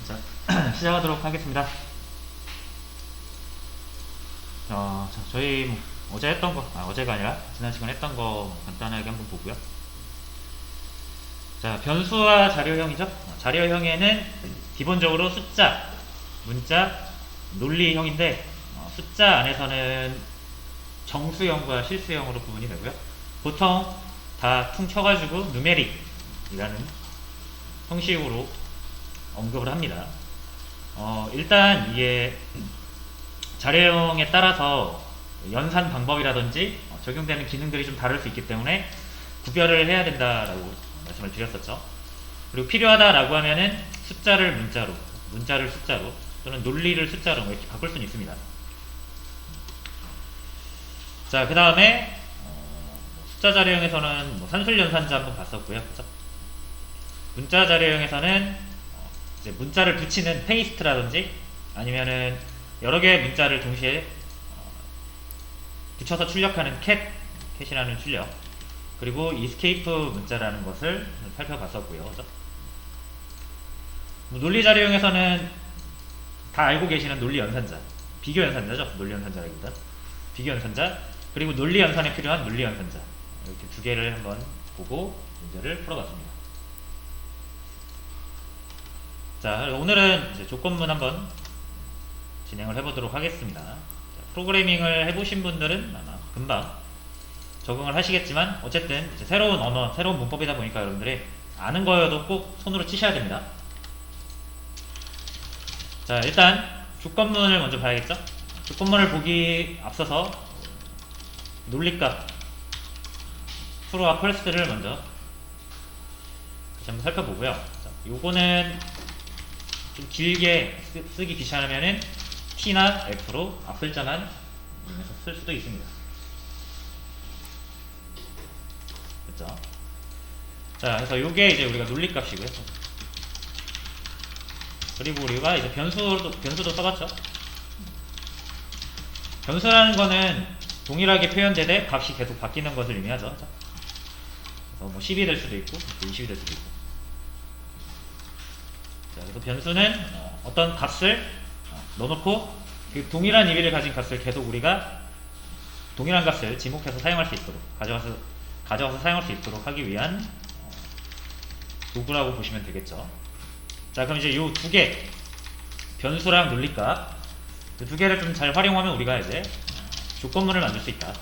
자, 시작하도록 하겠습니다. 저희 어제 했던 거, 어제가 아니라 지난 시간에 했던 거 간단하게 한번 보고요. 자, 변수와 자료형이죠. 자료형에는 기본적으로 숫자, 문자, 논리형인데 숫자 안에서는 정수형과 실수형으로 구분이 되고요. 보통 다 퉁쳐가지고 누메릭이라는 형식으로 언급을 합니다. 일단 이게 자료형에 따라서 연산 방법이라든지 적용되는 기능들이 좀 다를 수 있기 때문에 구별을 해야 된다라고 말씀을 드렸었죠. 그리고 필요하다라고 하면은 숫자를 문자로, 문자를 숫자로, 또는 논리를 숫자로 이렇게 바꿀 수는 있습니다. 자, 그 다음에 숫자 자료형에서는 산술연산자 한번 봤었고요. 그죠? 문자 자료형에서는 이제 문자를 붙이는 페이스트라든지 아니면은 여러 개의 문자를 동시에 붙여서 출력하는 캣이라는 출력, 그리고 이스케이프 문자라는 것을 살펴봤었고요. 그죠? 논리 자료형에서는 다 알고 계시는 논리 연산자, 비교 연산자죠. 논리 연산자라기보다 비교 연산자, 그리고 논리 연산에 필요한 논리 연산자, 이렇게 두 개를 한번 보고 문제를 풀어봤습니다. 자, 오늘은 이제 조건문 한번 진행을 해보도록 하겠습니다. 자, 프로그래밍을 해보신 분들은 아마 금방 적응을 하시겠지만 어쨌든 이제 새로운 언어, 새로운 문법이다 보니까 여러분들이 아는 거여도 꼭 손으로 치셔야 됩니다. 자, 일단 조건문을 먼저 봐야겠죠? 조건문을 보기 앞서서 논리값 true와 false를 먼저 다시 한번 살펴보고요. 자, 요거는 좀 길게 쓰기 귀찮으면은 T나 F로 앞글자만 이용해서 쓸 수도 있습니다. 그렇죠? 자, 그래서 요게 이제 우리가 논리값이고요. 그리고 우리가 이제 변수도 써봤죠. 변수라는 거는 동일하게 표현되되 값이 계속 바뀌는 것을 의미하죠. 그래서 뭐 10이 될 수도 있고 20이 될 수도 있고. 자, 그래서 변수는 어떤 값을 넣어놓고 그 동일한 의미를 가진 값을 계속 우리가 동일한 값을 지목해서 사용할 수 있도록 가져와서 사용할 수 있도록 하기 위한 도구라고 보시면 되겠죠. 자, 그럼 이제 요 두 개, 변수랑 논리값, 이 두 개를 좀 잘 활용하면 우리가 이제 조건문을 만들 수 있다.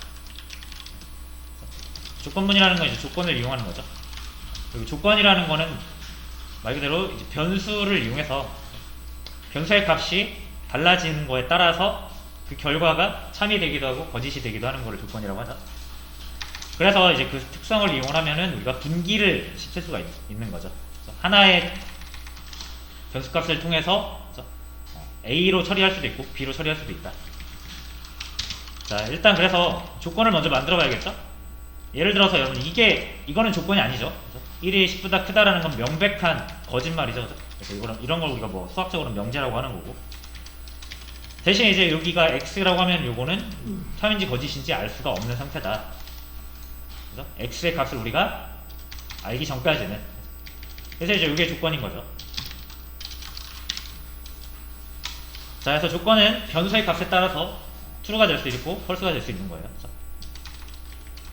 조건문이라는 건 이제 조건을 이용하는 거죠. 그리고 조건이라는 거는 말 그대로 이제 변수를 이용해서 변수의 값이 달라지는 거에 따라서 그 결과가 참이 되기도 하고 거짓이 되기도 하는 것을 조건이라고 하죠. 그래서 이제 그 특성을 이용하면은 우리가 분기를 시킬 수가 있는 거죠. 하나의 변수값을 통해서 A로 처리할 수도 있고 B로 처리할 수도 있다. 자, 일단 그래서 조건을 먼저 만들어 봐야겠죠. 예를 들어서 여러분 이거는 조건이 아니죠. 1이 10보다 크다라는 건 명백한 거짓말이죠. 그래서 이런 걸 우리가 뭐 수학적으로 명제라고 하는 거고, 대신 이제 여기가 x라고 하면 요거는 참인지 거짓인지 알 수가 없는 상태다. 그죠? x의 값을 우리가 알기 전까지는. 그래서 이제 이게 조건인 거죠. 자, 그래서 조건은 변수의 값에 따라서 true가 될 수 있고 false가 될 수 있는 거예요. 그죠?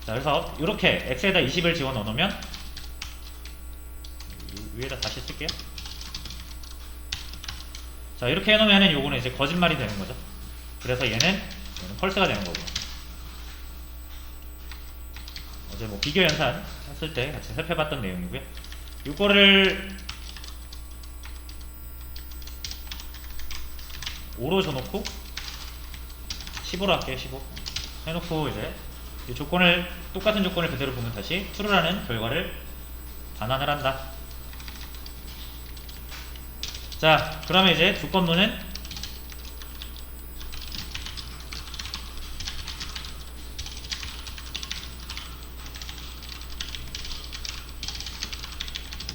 자, 그래서 이렇게 x에다 20을 집어 넣으면 위에다 다시 쓸게요. 자, 이렇게 해놓으면 요거는 이제 거짓말이 되는 거죠. 그래서 얘는 false가 되는 거고. 어제 뭐 비교 연산 했을 때 같이 살펴봤던 내용이고요. 요거를 5로 줘놓고 15로 할게요. 15 해놓고 이제 이 조건을 똑같은 조건을 그대로 보면 다시 true라는 결과를 반환을 한다. 자, 그러면 이제 조건문은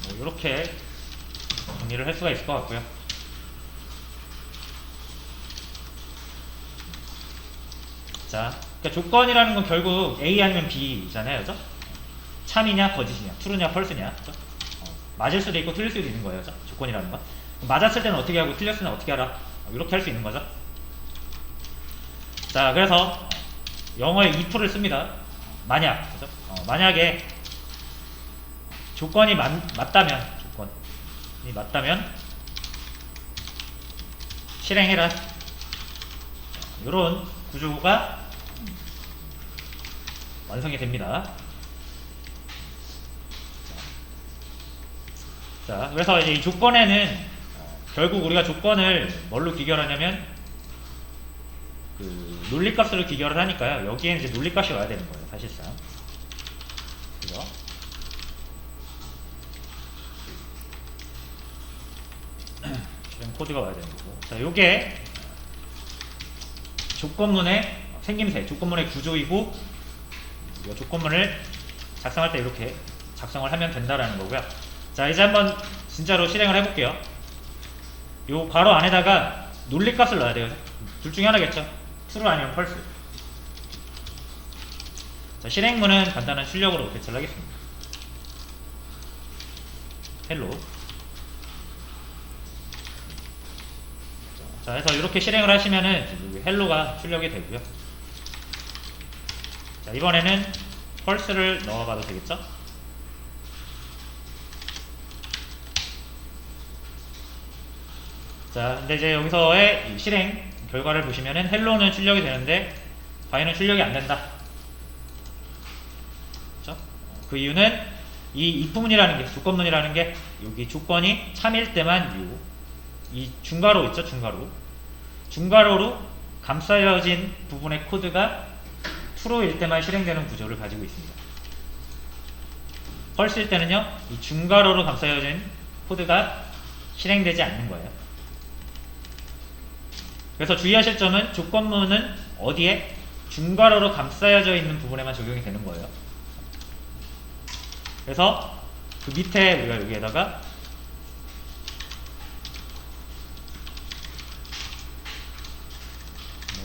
뭐 이렇게 정리를 할 수가 있을 것 같고요. 자, 그러니까 조건이라는 건 결국 A 아니면 B잖아요. 그죠? 참이냐 거짓이냐, true냐 false냐. 그죠? 맞을 수도 있고 틀릴 수도 있는 거예요. 그죠? 조건이라는 건. 맞았을 때는 어떻게 하고 틀렸을 때는 어떻게 하라, 이렇게 할 수 있는 거죠. 자, 그래서 영어에 if를 씁니다. 만약, 그죠? 만약에 조건이 맞다면, 조건이 맞다면 실행해라. 이런 구조가 완성이 됩니다. 자, 그래서 이제 이 조건에는 결국 우리가 조건을 뭘로 귀결하냐면 그 논리값으로 귀결을 하니까요. 여기에는 이제 논리값이 와야 되는 거예요, 사실상. 그죠? 실행 코드가 와야 되는 거고. 자, 요게 조건문의 생김새, 조건문의 구조이고, 이 조건문을 작성할 때 이렇게 작성을 하면 된다라는 거고요. 자, 이제 한번 진짜로 실행을 해볼게요. 요 괄호 안에다가 논리값을 넣어야 돼요. 둘 중에 하나겠죠. true 아니면 false. 자, 실행문은 간단한 출력으로 배치를 하겠습니다. hello. 자, 해서 이렇게 실행을 하시면은 hello가 출력이 되고요. 자, 이번에는 false를 넣어봐도 되겠죠. 자, 근데 이제 여기서의 이 실행 결과를 보시면은 hello는 출력이 되는데 by는 출력이 안 된다. 그렇죠? 그 이유는 이 if문이라는 게, 조건문이라는 게 여기 조건이 참일 때만 이 중괄호 있죠, 중괄호로 감싸여진 부분의 코드가 true일 때만 실행되는 구조를 가지고 있습니다. false일 때는요, 이 중괄호로 감싸여진 코드가 실행되지 않는 거예요. 그래서 주의하실 점은 조건문은 어디에? 중괄호로 감싸여져 있는 부분에만 적용이 되는 거예요. 그래서 그 밑에 우리가 여기에다가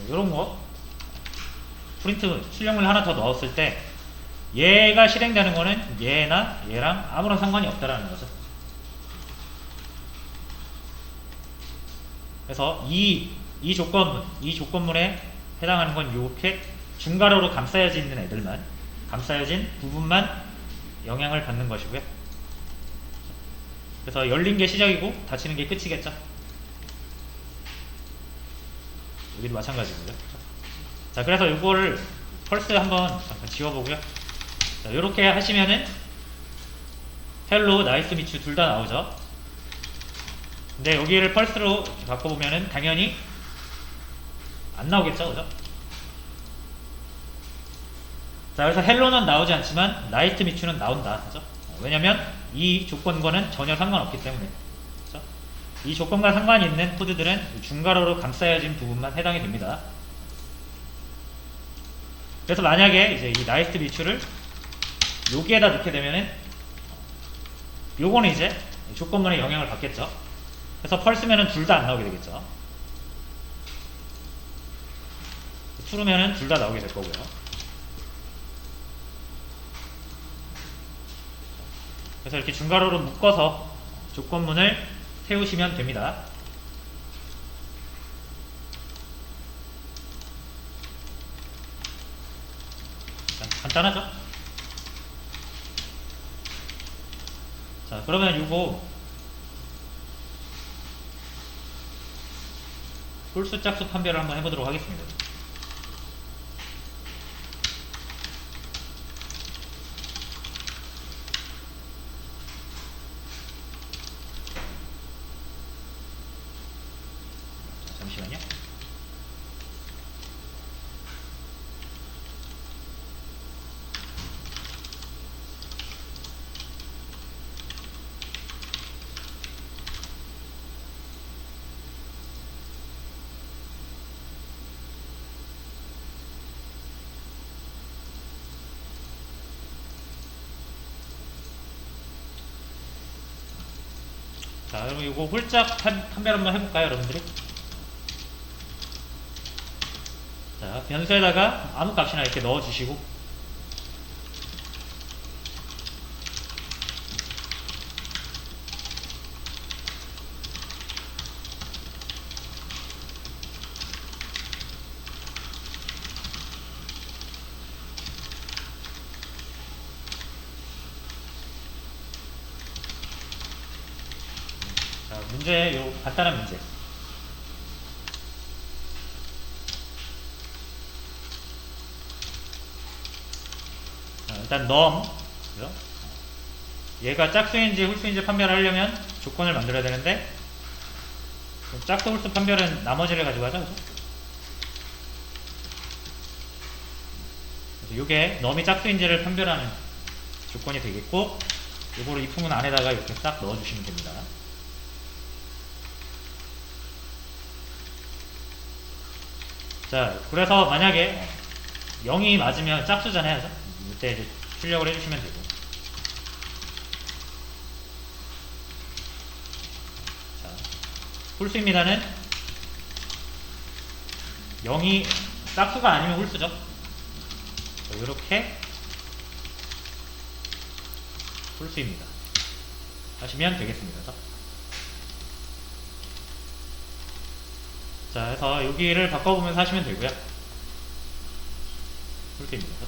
이런 거 프린트 출력물 하나 더 넣었을 때 얘가 실행되는 거는 얘나 얘랑 아무런 상관이 없다라는 거죠. 그래서 이 조건문에 해당하는 건 이렇게 중괄호로 감싸여진 애들만, 감싸여진 부분만 영향을 받는 것이고요. 그래서 열린 게 시작이고 닫히는 게 끝이겠죠. 여기도 마찬가지고요. 자, 그래서 이거를 펄스 한번 잠깐 지워보고요. 자, 이렇게 하시면은 헬로, 나이스 미츠 둘 다 나오죠. 근데 여기를 펄스로 바꿔보면은 당연히 안 나오겠죠, 그죠? 자, 그래서 헬로는 나오지 않지만 나이스 미츠는 나온다, 그죠? 왜냐면 이 조건과는 전혀 상관없기 때문에. 그죠? 이 조건과 상관이 있는 코드들은 중괄호로 감싸여진 부분만 해당이 됩니다. 그래서 만약에 이제 이 나이스 미츠를 여기에다 넣게 되면은 요거는 이제 조건문에 영향을 받겠죠. 그래서 펄스면은 둘 다 안 나오게 되겠죠. true면은 둘 다 나오게 될 거고요. 그래서 이렇게 중괄호로 묶어서 조건문을 세우시면 됩니다. 간단하죠? 자, 그러면 이거 홀수 짝수 판별을 한번 해보도록 하겠습니다. 자, 잠시만요. 자, 그럼 이거 홀짝 판별 한번 해볼까요, 여러분들이? 자, 변수에다가 아무 값이나 이렇게 넣어주시고, 자, 문제, 요 간단한 문제. 자, 일단 넘, 그죠? 얘가 짝수인지 홀수인지 판별을 하려면 조건을 만들어야 되는데, 짝수 홀수 판별은 나머지를 가지고 하죠, 그죠? 그래서 요게 넘이 짝수인지를 판별하는 조건이 되겠고, 요거를 이 풍문 안에다가 이렇게 딱 넣어주시면 됩니다. 자, 그래서 만약에 0이 맞으면 짝수잖아요, 그죠? 이때 이제 출력을 해주시면 되고. 자, 홀수입니다는 0이 짝수가 아니면 홀수죠. 이렇게 홀수입니다 하시면 되겠습니다. 자, 해서 여기를 바꿔보면서 하시면 되고요. 홀수입니다.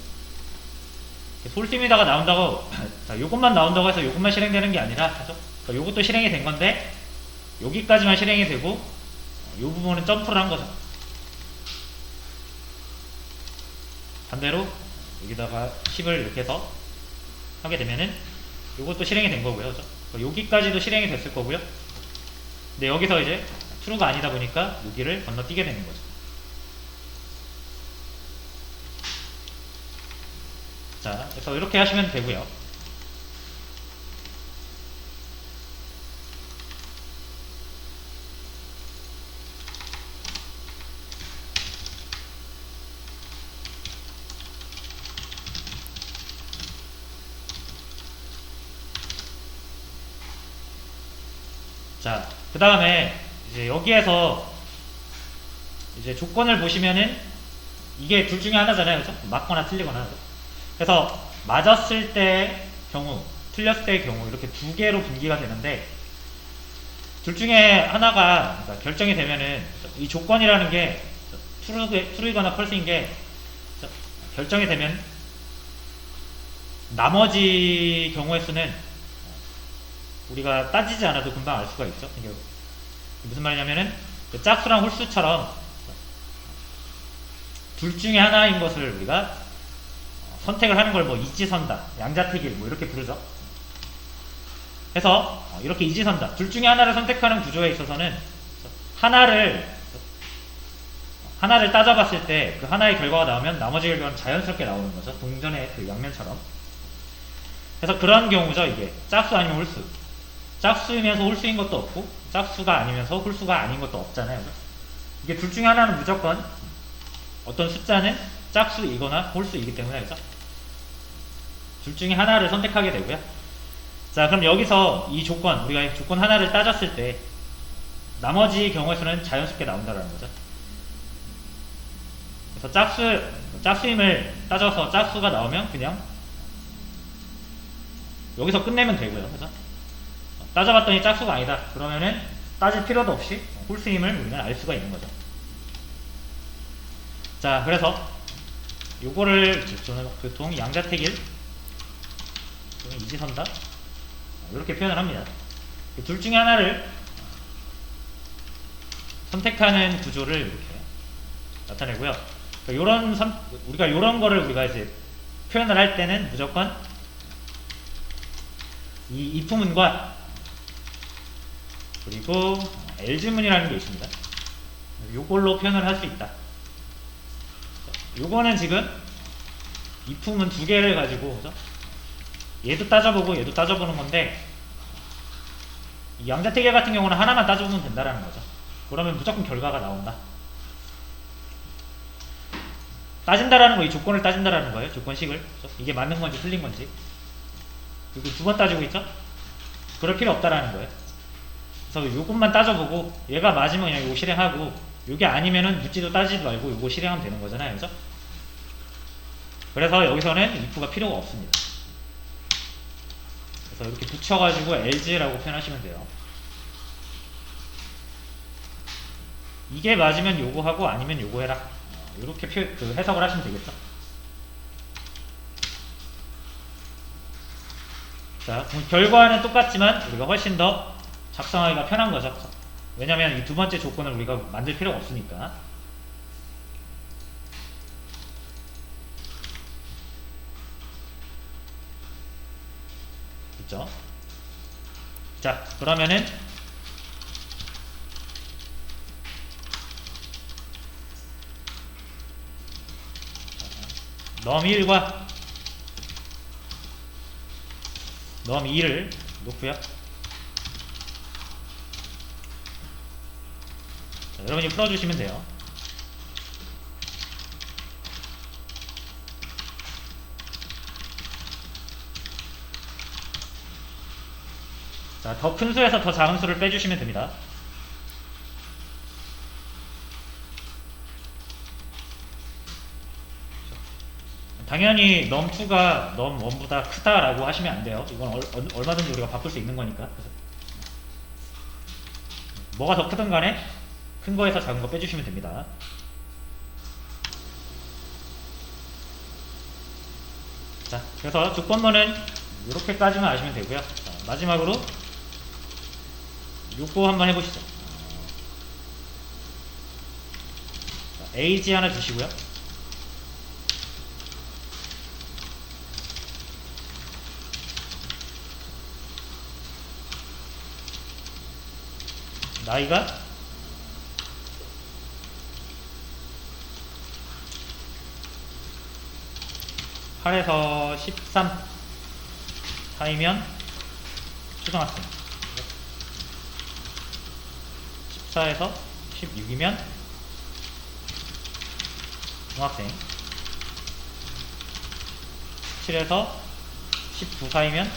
홀수입니다가 나온다고 자, 요것만 나온다고 해서 요것만 실행되는 게 아니라 그러니까 요것도 실행이 된 건데 여기까지만 실행이 되고 요 부분은 점프를 한 거죠. 반대로 여기다가 10을 이렇게 해서 하게 되면은 요것도 실행이 된 거고요. 그죠? 여기까지도 실행이 됐을 거고요. 근데 여기서 이제 true가 아니다 보니까 여기를 건너뛰게 되는 거죠. 자, 그래서 이렇게 하시면 되고요. 자, 그 다음에 이제 여기에서 이제 조건을 보시면은 이게 둘 중에 하나잖아요, 그죠? 맞거나 틀리거나. 그래서 맞았을 때 경우, 틀렸을 때의 경우 이렇게 두 개로 분기가 되는데 둘 중에 하나가 그러니까 결정이 되면은 이 조건이라는 게 true이거나 false인 게 결정이 되면 나머지 경우의 수는 우리가 따지지 않아도 금방 알 수가 있죠. 이게 무슨 말이냐면은 짝수랑 홀수처럼 둘 중에 하나인 것을 우리가 선택을 하는 걸 뭐 이지선다, 양자택일 뭐 이렇게 부르죠. 그래서 이렇게 이지선다, 둘 중에 하나를 선택하는 구조에 있어서는 하나를 따져봤을 때 그 하나의 결과가 나오면 나머지 결과는 자연스럽게 나오는 거죠. 동전의 그 양면처럼. 그래서 그런 경우죠. 이게 짝수 아니면 홀수. 짝수이면서 홀수인 것도 없고 짝수가 아니면서 홀수가 아닌 것도 없잖아요. 이게 둘 중에 하나는 무조건 어떤 숫자는 짝수이거나 홀수이기 때문에 그죠? 둘 중에 하나를 선택하게 되고요. 자, 그럼 여기서 이 조건, 우리가 조건 하나를 따졌을 때 나머지 경우에서는 자연스럽게 나온다는 거죠. 그래서 짝수임을 따져서 짝수가 나오면 그냥 여기서 끝내면 되고요. 그죠? 따져봤더니 짝수가 아니다. 그러면은 따질 필요도 없이 홀수임을 우리는 알 수가 있는 거죠. 자, 그래서 요거를 저는 보통 양자택일 또는 이지선다 이렇게 표현을 합니다. 둘 중에 하나를 선택하는 구조를 이렇게 나타내고요. 그러니까 우리가 요런 거를 우리가 이제 표현을 할 때는 무조건 이 if문과 그리고 else문이라는 게 있습니다. 요걸로 표현을 할 수 있다. 요거는 지금 if문 두 개를 가지고 그죠? 얘도 따져보고 얘도 따져보는 건데 이 양자택일 같은 경우는 하나만 따져보면 된다라는 거죠. 그러면 무조건 결과가 나온다. 따진다라는 거, 이 조건을 따진다라는 거예요. 조건식을. 그렇죠? 이게 맞는 건지 틀린 건지. 그리고 두 번 따지고 있죠? 그럴 필요 없다라는 거예요. 그래서 요것만 따져보고 얘가 맞으면 그냥 요거 실행하고 요게 아니면은 묻지도 따지도 말고 요거 실행하면 되는 거잖아요. 그죠? 그래서 여기서는 if가 필요가 없습니다. 그래서 이렇게 붙여가지고 else라고 표현하시면 돼요. 이게 맞으면 요거 하고 아니면 요거 해라. 이렇게 해석을 하시면 되겠죠. 자, 그럼 결과는 똑같지만 우리가 훨씬 더 작성하기가 편한 거죠. 왜냐면 이 두 번째 조건을 우리가 만들 필요가 없으니까. 됐죠? 자, 그러면은 num1과 num2를 놓고요. 자, 여러분이 풀어주시면 돼요. 자, 더 큰 수에서 더 작은 수를 빼주시면 됩니다. 당연히 num2가 num1보다 크다라고 하시면 안 돼요. 이건 얼마든지 우리가 바꿀 수 있는 거니까. 뭐가 더 크든 간에 큰 거에서 작은 거 빼주시면 됩니다. 자, 그래서 조건문은 이렇게까지만 아시면 되고요. 자, 마지막으로 요거 한번 해보시죠. 자, age 하나 주시고요. 나이가 8에서 13 사이면 초등학생, 14에서 16이면 중학생, 17에서 19 사이면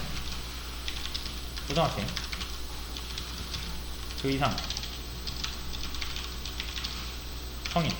고등학생, 그 이상 성인.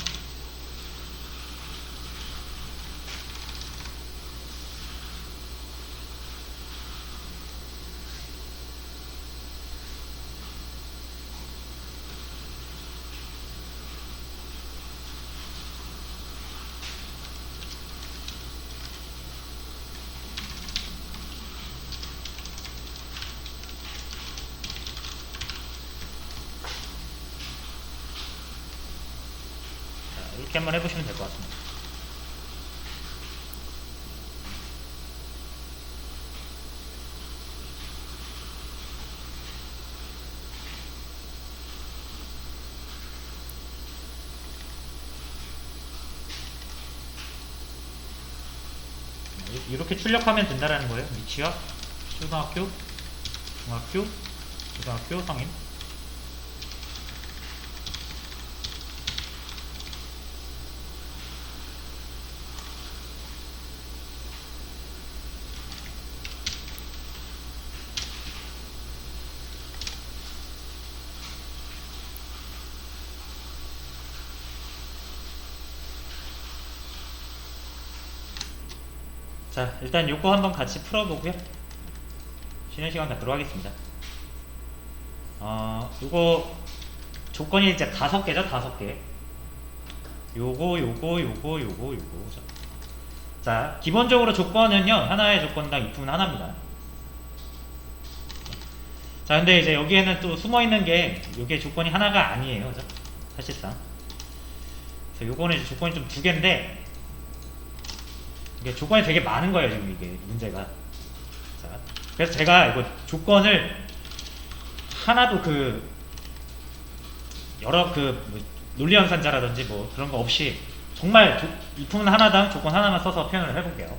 이렇게 한번 해보시면 될 것 같습니다. 이렇게 출력하면 된다라는 거예요. 미취학, 초등학교, 중학교, 고등학교, 성인. 자, 일단 요거 한번 같이 풀어보고요. 쉬는 시간 갖도록 하겠습니다. 요거 조건이 이제 5개죠, 5개. 요거. 자, 기본적으로 조건은요, 하나의 조건당 if는 하나입니다. 자, 근데 이제 여기에는 또 숨어있는 게, 요게 조건이 하나가 아니에요, 그죠? 사실상. 그래서 요거는 이제 조건이 좀 2개인데, 이게 조건이 되게 많은 거예요, 지금 이게 문제가. 자, 그래서 제가 이거 조건을 하나도 여러 뭐 논리연산자라든지 뭐 그런 거 없이 정말 if는 하나당 조건 하나만 써서 표현을 해볼게요.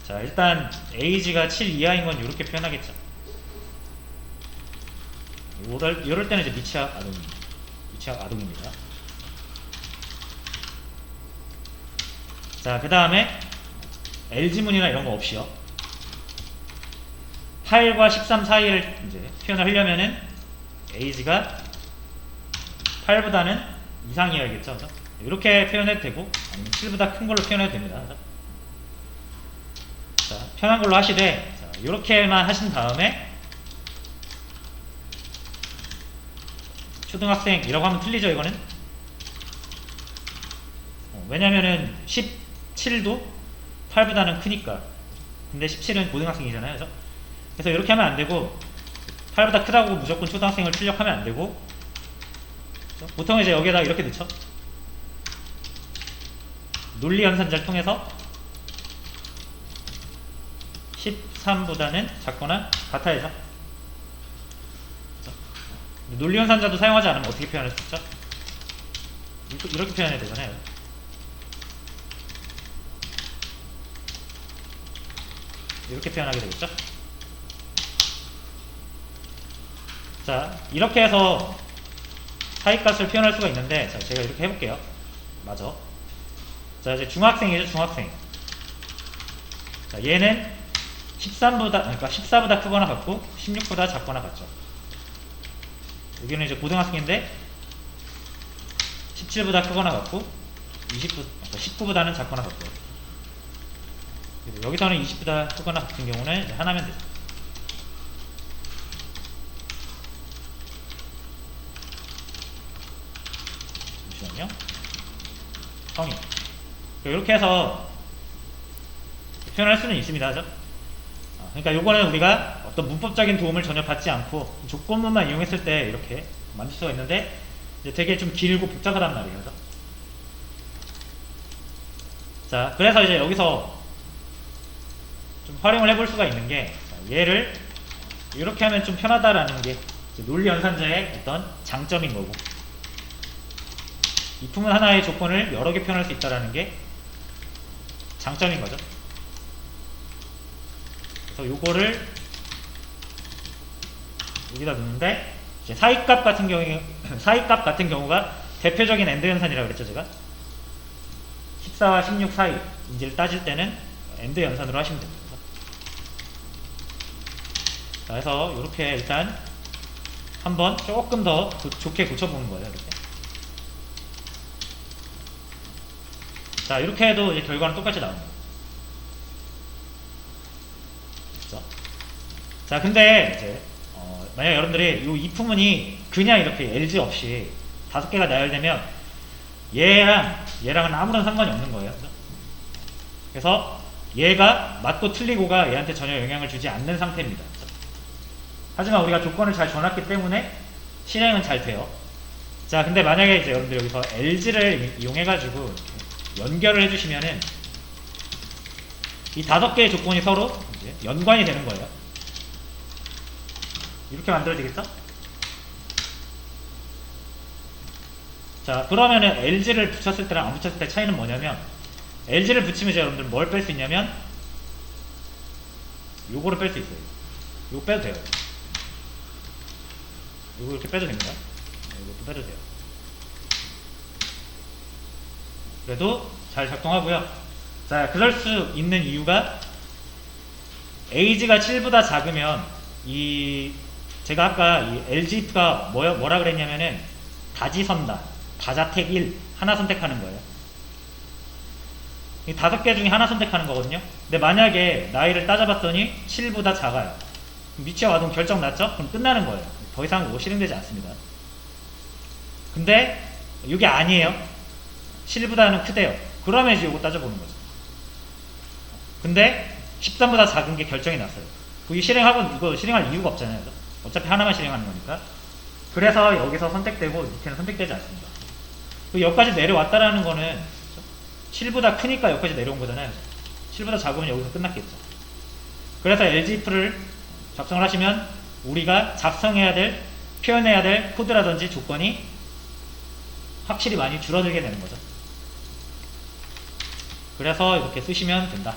자, 일단 age가 7 이하인 건 이렇게 표현하겠죠. 이럴 때는 이제 미취학 아동입니다. 자, 그 다음에 LG문이나 이런 거 없이요. 8과 13 사이를 이제 표현을 하려면은 age가 8보다는 이상이어야겠죠. 그죠? 이렇게 표현해도 되고, 아니면 7보다 큰 걸로 표현해도 됩니다. 그죠? 자, 편한 걸로 하시되, 자, 이렇게만 하신 다음에, 초등학생이라고 하면 틀리죠, 이거는? 왜냐면은 17도 8보다는 크니까. 근데 17은 고등학생이잖아요, 그죠? 그래서 이렇게 하면 안 되고 8보다 크다고 무조건 초등학생을 출력하면 안 되고 보통 이제 여기에다 이렇게 넣죠. 논리 연산자를 통해서 13보다는 작거나 같아야죠. 논리 연산자도 사용하지 않으면 어떻게 표현할 수 있죠? 이렇게 표현해야 되잖아요. 이렇게 표현하게 되겠죠? 자, 이렇게 해서 사이값을 표현할 수가 있는데, 자, 제가 이렇게 해볼게요. 맞아. 자, 이제 중학생이죠, 중학생. 자, 얘는 그러니까 14보다 크거나 같고 16보다 작거나 같죠. 여기는 이제 고등학생인데 17보다 크거나 같고 19보다는 작거나 같고요. 여기서는 20보다 크거나 같은 경우는 이제 하나면 되죠. 잠시만요. 성인. 이렇게 해서 표현할 수는 있습니다. 그죠? 그러니까 요거는 우리가 어떤 문법적인 도움을 전혀 받지 않고 조건문만 이용했을 때 이렇게 만들 수가 있는데 이제 되게 좀 길고 복잡하단 말이에요. 그죠? 자, 그래서 이제 여기서 좀 활용을 해볼 수가 있는 게 얘를 이렇게 하면 좀 편하다라는 게 논리 연산자의 어떤 장점인 거고 이 품은 하나의 조건을 여러 개 표현할 수 있다라는 게 장점인 거죠. 그래서 요거를 여기다 넣는데 이제 사이값 같은 경우가 대표적인 엔드 연산이라고 그랬죠 제가. 14와 16 사이 인지를 따질 때는 엔드 연산으로 하시면 됩니다. 자, 그래서 이렇게 일단 한번 조금 더 좋게 고쳐보는 거예요. 이렇게. 자, 이렇게 해도 이제 결과는 똑같이 나옵니다. 그렇죠? 자, 근데 이제 만약 여러분들이 이 이품문이 그냥 이렇게 LG 없이 5개가 나열되면 얘랑은 아무런 상관이 없는 거예요. 그렇죠? 그래서 얘가 맞고 틀리고가 얘한테 전혀 영향을 주지 않는 상태입니다. 그렇죠? 하지만 우리가 조건을 잘 줘놨기 때문에 실행은 잘 돼요. 자, 근데 만약에 이제 여러분들 여기서 LG를 이용해가지고 연결을 해주시면은 이 5개의 조건이 서로 이제 연관이 되는 거예요. 이렇게 만들어지겠죠? 자, 그러면은 LG를 붙였을 때랑 안 붙였을 때 차이는 뭐냐면 LG를 붙이면 이제 여러분들 뭘 뺄 수 있냐면 요거를 뺄 수 있어요. 요거 빼도 돼요. 요거 이렇게 빼도 됩니다. 이것도 빼도 돼요. 그래도 잘 작동하고요. 자, 그럴 수 있는 이유가 age가 7보다 작으면 제가 아까 이 LGif가 뭐라 그랬냐면은 다지선다, 다자택 1 하나 선택하는 거예요. 이 5개 중에 하나 선택하는 거거든요. 근데 만약에 나이를 따져봤더니 7보다 작아요. 미취학 아동 결정 났죠? 그럼 끝나는 거예요. 더 이상 뭐 실행되지 않습니다. 근데 이게 아니에요. 7보다는 크대요. 그러면 이제 이거 따져보는 거죠. 근데 13보다 작은 게 결정이 났어요. 이거 실행할 이유가 없잖아요. 어차피 하나만 실행하는 거니까. 그래서 여기서 선택되고 밑에는 선택되지 않습니다. 여기까지 내려왔다라는 거는 7보다 크니까 여기까지 내려온 거잖아요. 7보다 작으면 여기서 끝났겠죠. 그래서 LGif를 작성을 하시면 우리가 작성해야 될, 표현해야 될 코드라든지 조건이 확실히 많이 줄어들게 되는 거죠. 그래서 이렇게 쓰시면 된다.